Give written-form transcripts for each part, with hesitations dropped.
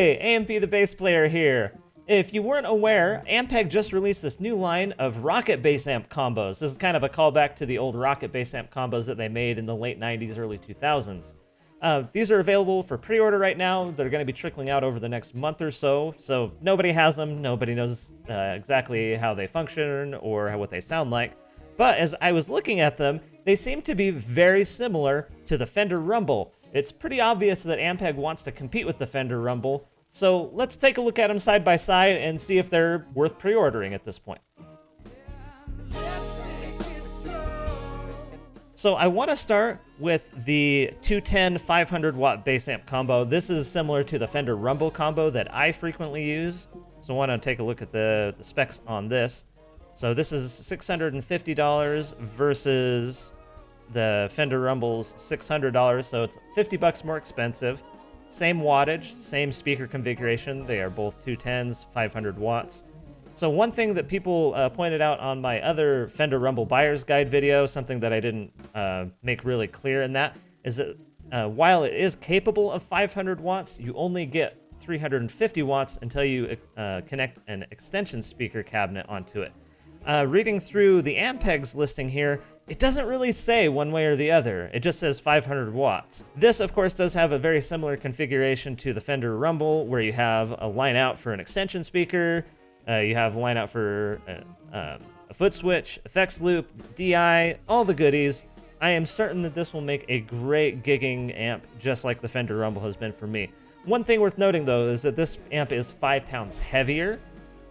Hey, AMP the bass player here. If you weren't aware, Ampeg just released this new line of Rocket Bass Amp combos. This is kind of a callback to the old Rocket Bass Amp combos that they made in the late 90s, early 2000s. These are available for pre-order right now. They're going to be trickling out over the next month or so nobody has them. Nobody knows exactly how they function or what they sound like. But as I was looking at them, they seem to be very similar to the Fender Rumble. It's pretty obvious that Ampeg wants to compete with the Fender Rumble, so let's take a look at them side by side and see if they're worth pre-ordering at this point. So I want to start with the 210 500 watt bass amp combo. This is similar to the Fender Rumble combo that I frequently use. So I want to take a look at the specs on this. So this is $650 versus the Fender Rumble's $600, so it's $50 more expensive. Same wattage, same speaker configuration. They are both 210s, 500 watts. So one thing that people pointed out on my other Fender Rumble buyer's guide video, something that I didn't make really clear in that, is that while it is capable of 500 watts, you only get 350 watts until you connect an extension speaker cabinet onto it. Reading through the Ampeg's listing here, it doesn't really say one way or the other. It just says 500 watts. This, of course, does have a very similar configuration to the Fender Rumble, where you have a line out for an extension speaker, you have a line out for a foot switch, effects loop, DI, all the goodies. I am certain that this will make a great gigging amp, just like the Fender Rumble has been for me. One thing worth noting, though, is that this amp is 5 pounds heavier.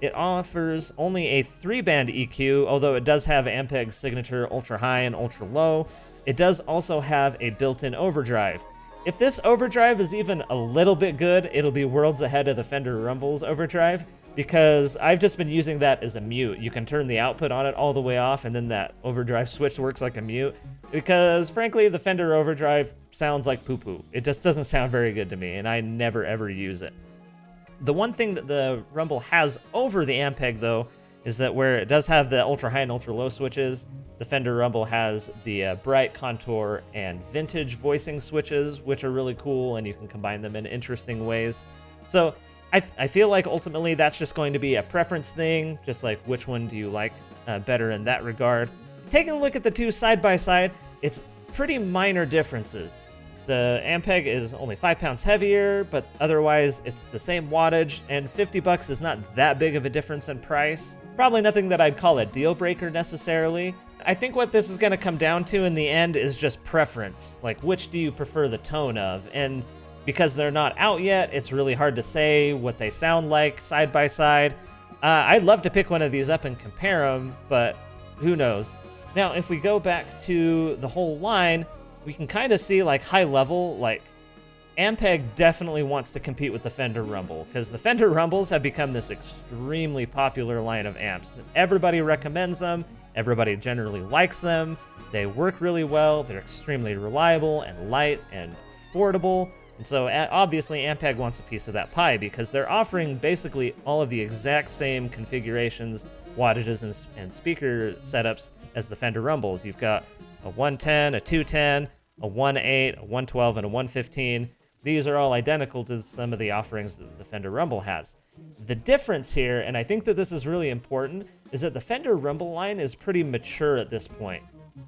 It offers only a 3-band EQ, although it does have Ampeg's signature ultra high and ultra low. It does also have a built-in overdrive. If this overdrive is even a little bit good, it'll be worlds ahead of the Fender Rumble's overdrive, because I've just been using that as a mute. You can turn the output on it all the way off, and then that overdrive switch works like a mute, because frankly, the Fender overdrive sounds like poo-poo. It just doesn't sound very good to me, and I never ever use it. The one thing that the Rumble has over the Ampeg, though, is that where it does have the ultra high and ultra low switches, the Fender Rumble has the bright, contour, and vintage voicing switches, which are really cool, and you can combine them in interesting ways. So I feel like ultimately that's just going to be a preference thing, just like which one do you like better in that regard. Taking a look at the two side by side, it's pretty minor differences. The Ampeg is only 5 pounds heavier, but otherwise it's the same wattage, and $50 is not that big of a difference in price. Probably nothing that I'd call a deal breaker necessarily. I think what this is going to come down to in the end is just preference. Like, which do you prefer the tone of? And because they're not out yet, it's really hard to say what they sound like side by side. I'd love to pick one of these up and compare them, but who knows? Now, if we go back to the whole line, we can kind of see, like, high level, like, Ampeg definitely wants to compete with the Fender Rumble, because the Fender Rumbles have become this extremely popular line of amps. Everybody recommends them, everybody generally likes them, they work really well, they're extremely reliable and light and affordable, and so obviously Ampeg wants a piece of that pie, because they're offering basically all of the exact same configurations, wattages, and speaker setups as the Fender Rumbles. You've got a 110, a 210, a 1.8, a 112, and a 115. These are all identical to some of the offerings that the Fender Rumble has. The difference here, and I think that this is really important, is that the Fender Rumble line is pretty mature at this point.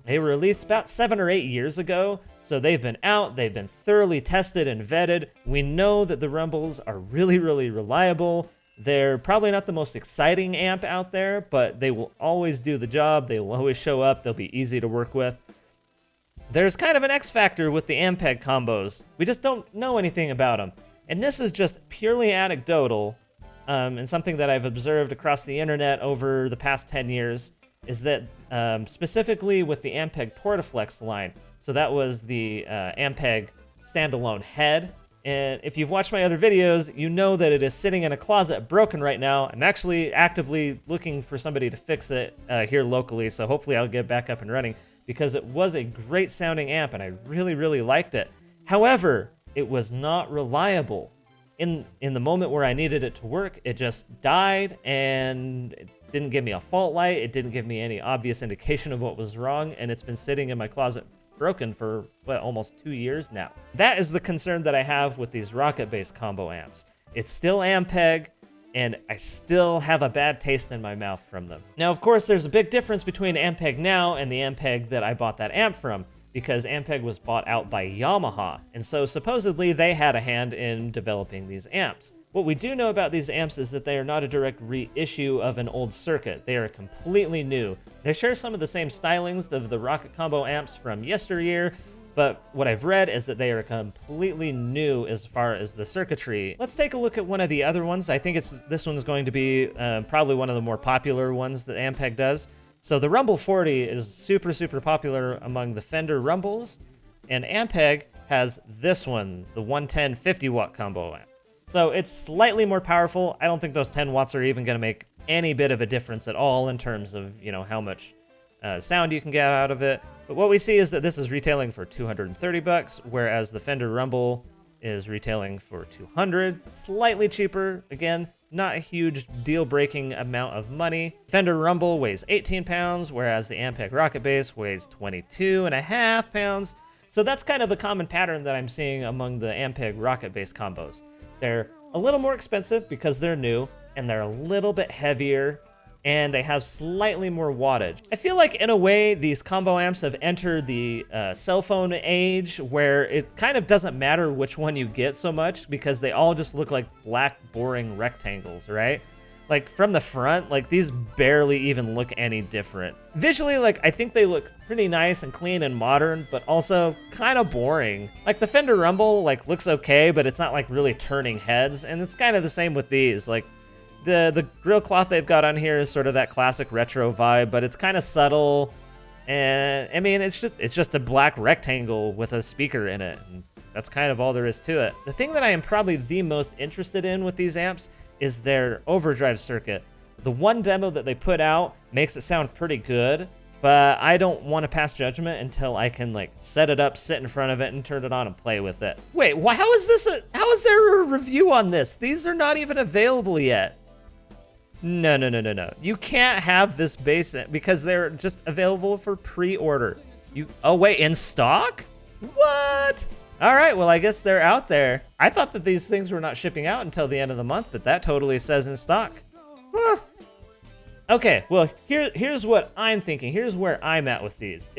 They were released about 7 or 8 years ago, so they've been out, they've been thoroughly tested and vetted. We know that the Rumbles are really, really reliable. They're probably not the most exciting amp out there, but they will always do the job. They will always show up. They'll be easy to work with. There's kind of an X factor with the Ampeg combos. We just don't know anything about them. And this is just purely anecdotal, and something that I've observed across the internet over the past 10 years, is that specifically with the Ampeg Portaflex line, so that was the Ampeg standalone head. And if you've watched my other videos, you know that it is sitting in a closet broken right now. I'm actually actively looking for somebody to fix it here locally, so hopefully I'll get back up and running, because it was a great sounding amp and I really, really liked it. However, it was not reliable. In the moment where I needed it to work, it just died, and it didn't give me a fault light. It didn't give me any obvious indication of what was wrong, and it's been sitting in my closet broken for, what, almost 2 years now. That is the concern that I have with these Rocket Bass combo amps. It's still Ampeg, and I still have a bad taste in my mouth from them. Now, of course, there's a big difference between Ampeg now and the Ampeg that I bought that amp from, because Ampeg was bought out by Yamaha, and so supposedly they had a hand in developing these amps. What we do know about these amps is that they are not a direct reissue of an old circuit. They are completely new. They share some of the same stylings of the Rocket Combo amps from yesteryear, but what I've read is that they are completely new as far as the circuitry. Let's take a look at one of the other ones. I think this one's going to be probably one of the more popular ones that Ampeg does. So the Rumble 40 is super, super popular among the Fender Rumbles, and Ampeg has this one, the 110 50 watt combo amp. So it's slightly more powerful. I don't think those 10 watts are even going to make any bit of a difference at all in terms of, you know, how much sound you can get out of it. But what we see is that this is retailing for $230, whereas the Fender Rumble is retailing for $200, slightly cheaper. Again, not a huge deal-breaking amount of money. Fender Rumble weighs 18 pounds, whereas the Ampeg Rocket Bass weighs 22.5 pounds. So that's kind of the common pattern that I'm seeing among the Ampeg Rocket Bass combos. They're a little more expensive because they're new, and they're a little bit heavier, and they have slightly more wattage. I feel like, in a way, these combo amps have entered the cell phone age, where it kind of doesn't matter which one you get so much, because they all just look like black, boring rectangles, right? Like, from the front, like, these barely even look any different. Visually, like, I think they look pretty nice and clean and modern, but also kind of boring. Like, the Fender Rumble, like, looks okay, but it's not, like, really turning heads, and it's kind of the same with these. Like, the grill cloth they've got on here is sort of that classic retro vibe, but it's kind of subtle, and, I mean, it's just a black rectangle with a speaker in it, and that's kind of all there is to it. The thing that I am probably the most interested in with these amps is their overdrive circuit. The one demo that they put out makes it sound pretty good, but I don't want to pass judgment until I can, like, set it up, sit in front of it, and turn it on and play with it. Wait, how is there a review on this? These are not even available yet. No. You can't have this bass amp because they're just available for pre-order. Oh wait, in stock? What? All right, well, I guess they're out there. I thought that these things were not shipping out until the end of the month, but that totally says in stock. Huh. Okay, well, here's what I'm thinking. Here's where I'm at with these.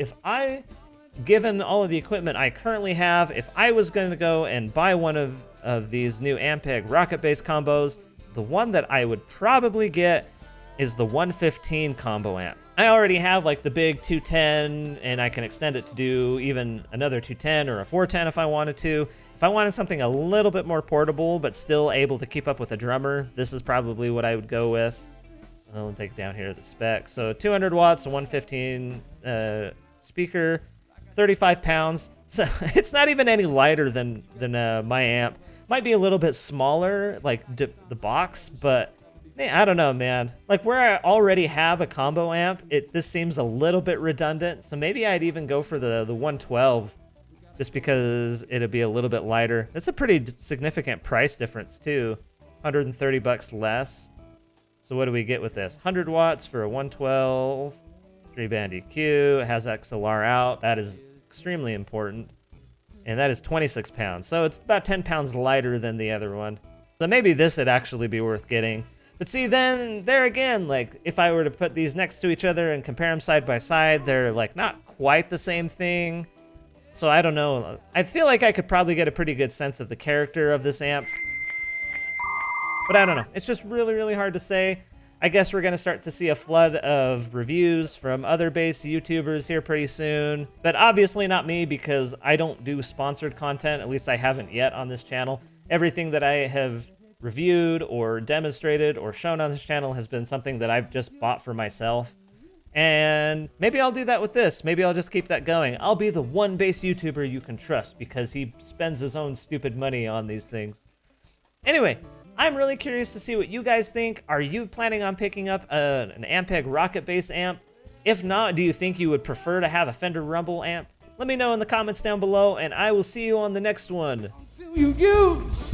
Given all of the equipment I currently have, if I was going to go and buy one of these new Ampeg Rocket Bass combos, the one that I would probably get is the 115 combo amp. I already have, like, the big 210, and I can extend it to do even another 210 or a 410 if I wanted to. If I wanted something a little bit more portable but still able to keep up with a drummer, this is probably what I would go with. I'll take down here the specs. So 200 watts, a 115 speaker, 35 pounds. So it's not even any lighter than my amp. Might be a little bit smaller, like the box, but man, I don't know, man. Like, where I already have a combo amp, this seems a little bit redundant. So maybe I'd even go for the 112, just because it'd be a little bit lighter. That's a pretty significant price difference too, $130 less. So what do we get with this? 100 watts for a 112, 3-band EQ. It has XLR out. That is extremely important. And that is 26 pounds. So it's about 10 pounds lighter than the other one. So maybe this would actually be worth getting. But see, then there again, like, if I were to put these next to each other and compare them side by side, they're, like, not quite the same thing. So I don't know. I feel like I could probably get a pretty good sense of the character of this amp. But I don't know. It's just really, really hard to say. I guess we're going to start to see a flood of reviews from other bass YouTubers here pretty soon. But obviously not me, because I don't do sponsored content. At least I haven't yet on this channel. Everything that I have reviewed or demonstrated or shown on this channel has been something that I've just bought for myself. And maybe I'll do that with this. Maybe I'll just keep that going. I'll be the one bass YouTuber you can trust because he spends his own stupid money on these things. Anyway, I'm really curious to see what you guys think. Are you planning on picking up an Ampeg Rocket Bass amp? If not, do you think you would prefer to have a Fender Rumble amp? Let me know in the comments down below, and I will see you on the next one. You use